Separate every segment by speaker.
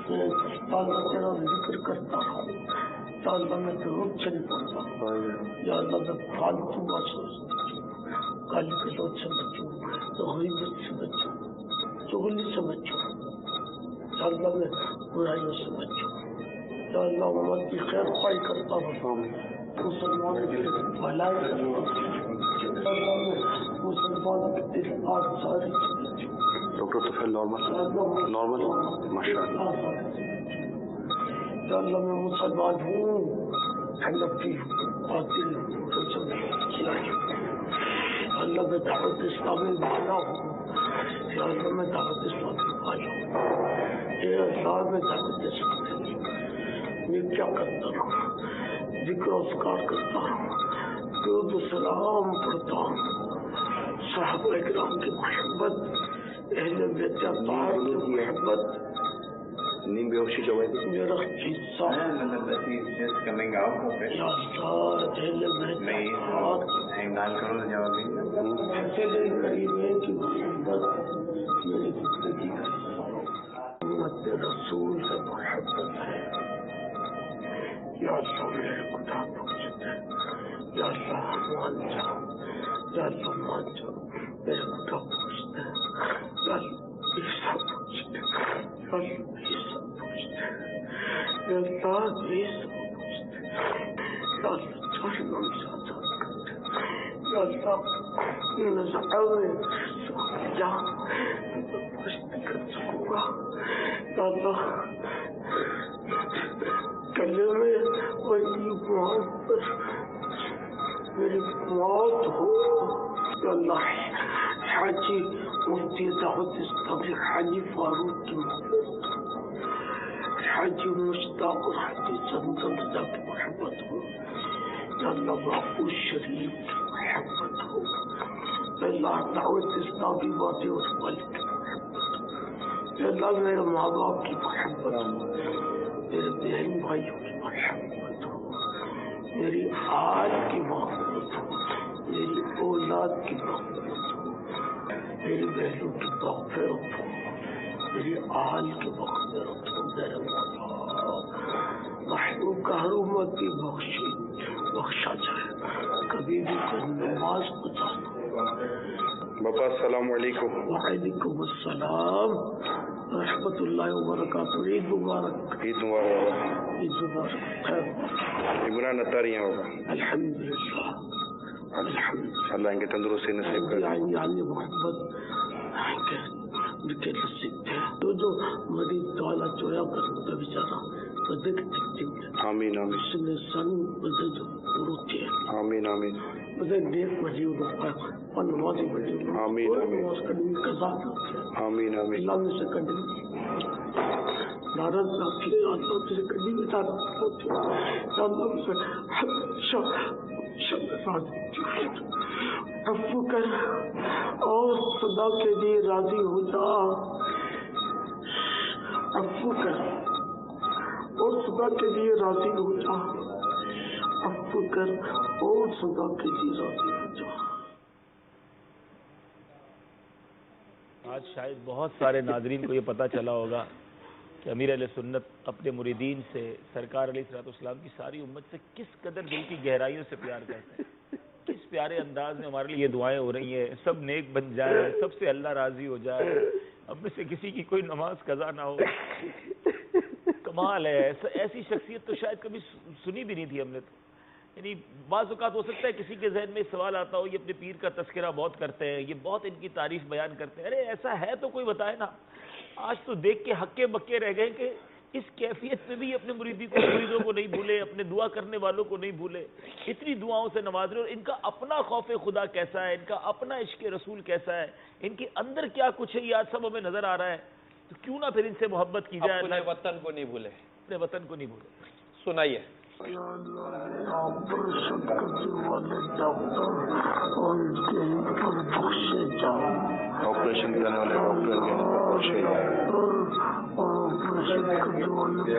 Speaker 1: تیرا ذکر کرتا ہوں یا اللہ میں درود شریف پڑھتا ہوں یا اللہ میں فالتو بات سوچتا ہوں گالی گلوچ سے بچوں غیبت سے بچوں چغلی سے بچوں یا اللہ میں برائیوں سے بچوں یا اللہ امت کی خیر خواہی کرتا ہوں مسلمانوں کی بھلائی کرتا ہوں یا اللہ میں مسلمانوں کے دل آزاری سے بچوں
Speaker 2: ڈاکٹر طفیل نارمل ماشاء اللہ
Speaker 1: یا اللہ میں مسلمان ہوں حنفی باطل رسول اللہ میں دعوت اسلامی والا ہوں یا اللہ میں دعوت اسلامی والا ہوں اے اللہ میں دعوت اسلامی میں کیا کرتا ہوں ذکر و اذکار کرتا ہوں درود و سلام پڑھتا ہوں صحابہ کرام کی محبت اہل بیت اطہار کی محبت
Speaker 2: نیم بیہوشی جو ہے
Speaker 1: میرا حصہ یا اللہ اہل بیت اطہار اہل کریم کی محبت میری زندگی کا امت رسول سے محبت ہے یا اللہ میرے خدا بخش دے یا اللہ مان جاؤ یا اللہ مان جاؤ میرے خدا بخش دے یا اللہ عیسیٰ بخش دے یا اللہ عیسیٰ بخش دے یا اللہ عیسیٰ بخش دے یا اللہ جہنم سے آزاد کر دے یا اللہ نزعے یا بخش کر سکوں گا یا اللہ کلمے اور ایمان پر میری موت ہو یا اللہ حاجی مفتی دعوت اسلامی حاجی فاروق کی محبت حاجی مشتاق اور حاجی زمزم رضا کی محبت ہو یا اللہ محفوظ شریف کی محبت ہو یا اللہ دعوت اسلامی وادی اور والد کی محبت یا اللہ میرے ماں باپ کی محبت ہو میرے بہن بھائیوں کی محبت ہو میری آل کی محبت ہو میری اولاد کی محبت ہو میری بہنوں کی مغفرت ہو میری آل کی مغفرت ہو میرے مولا محبوب کا ہر امت کی بخشا جائے کبھی بھی کوئی نماز گزارنا
Speaker 2: باپا السلام علیکم
Speaker 1: وعلیکم السلام رحمت اللہ وبرکاتہ عید مبارک
Speaker 2: عید مبارک
Speaker 1: عید مبارک خیر
Speaker 2: عمرہ نتاری ہیں بابا
Speaker 1: الحمدللہ الحمدللہ
Speaker 2: اللہ ان کی تندرستی نصیب کرے
Speaker 1: یعنی محبت کے نصیب تھے جو مریض والا چویا کرتا بیچارہ بدک تکتیب
Speaker 2: آمین آمین
Speaker 1: اس میں سن بدے جو روتے ہیں
Speaker 2: آمین آمین
Speaker 1: بدے نیک مجیو رکھا نمازی مجیو
Speaker 2: آمین آمین
Speaker 1: نماز کڑوی قضا کرتے ہیں
Speaker 2: آمین آمین
Speaker 1: اللہ میں سے کڑوی نارد رکھتی ہے اللہ میں سے کڑوی میں نارد رکھتی ہے اللہ میں سے عفو کر اور خدا کے لیے راضی ہو جا عفو کر اور خدا کے لیے راضی ہو جا عفو کر اور خدا کے لیے راضی ہو جا
Speaker 3: آج شاید بہت سارے ناظرین کو یہ پتہ چلا ہوگا کہ امیر اہل سنت اپنے مریدین سے سرکار علیہ السلام کی ساری امت سے کس قدر دل کی گہرائیوں سے پیار کرتے ہیں کس پیارے انداز میں ہمارے لیے یہ دعائیں ہو رہی ہیں سب نیک بن جائیں سب سے اللہ راضی ہو جائے اب میں سے کسی کی کوئی نماز قضا نہ ہو کمال ہے ایسی شخصیت تو شاید کبھی سنی بھی نہیں تھی ہم نے تو یعنی بعض اوقات ہو سکتا ہے کسی کے ذہن میں سوال آتا ہو یہ اپنے پیر کا تذکرہ بہت کرتے ہیں یہ بہت ان کی تعریف بیان کرتے ہیں ارے ایسا ہے تو کوئی بتائے نا آج تو دیکھ کے ہکے بکے رہ گئے کہ اس کیفیت میں بھی اپنے مریدوں کو نہیں بھولے اپنے دعا کرنے والوں کو نہیں بھولے اتنی دعاؤں سے نواز رہے اور ان کا اپنا خوف خدا کیسا ہے ان کا اپنا عشق رسول کیسا ہے ان کے اندر کیا کچھ ہے یہ آج سب ہمیں نظر آ رہا ہے تو کیوں نہ پھر ان سے محبت کی جائے
Speaker 4: اپنے وطن کو نہیں بھولے
Speaker 3: اپنے وطن کو نہیں بھولے
Speaker 4: سنائیے
Speaker 1: آپریشن کرنے والے ڈاکٹر اور ان کے پر بخشے جاؤ
Speaker 2: آپریشن کرنے والے ڈاکٹر کے پر بخشے جاؤ
Speaker 1: اور آپریشن کرنے والے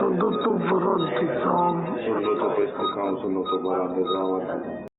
Speaker 1: Sono tutto per
Speaker 2: Sono tutto questo campo, sono tutto per